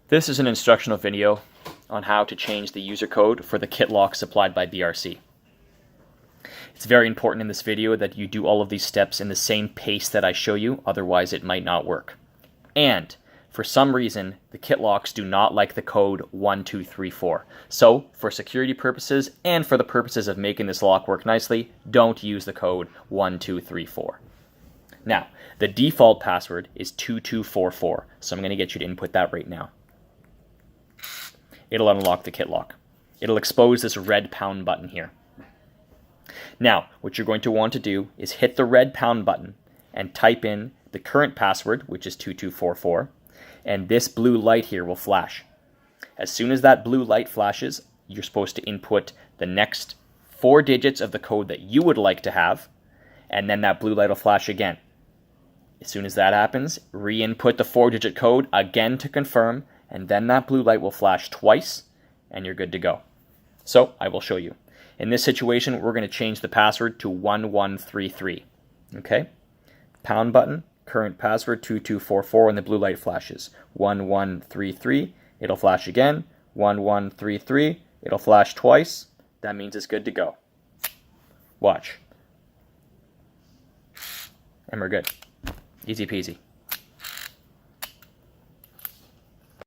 This is an instructional video on how to change the user code for the kit lock supplied by BRC. It's very important in this video that you do all of these steps in the same pace that I show you, otherwise it might not work. And for some reason, the kit locks do not like the code 1234. So, for security purposes and for the purposes of making this lock work nicely, don't use the code 1234. Now, the default password is 2244, so I'm going to get you to input that right now. It'll unlock the kit lock. It'll expose this red pound button here. Now, what you're going to want to do is hit the red pound button and type in the current password, which is 2244, and this blue light here will flash. As soon as that blue light flashes, you're supposed to input the next 4 digits of the code that you would like to have, and then that blue light will flash again. As soon as that happens, re-input the 4-digit code again to confirm, and then that blue light will flash twice, and you're good to go. So, I will show you. In this situation, we're going to change the password to 1133. Okay? Pound button, current password 2244, and the blue light flashes. 1133, it'll flash again. 1133, it'll flash twice. That means it's good to go. Watch. And we're good. Easy peasy.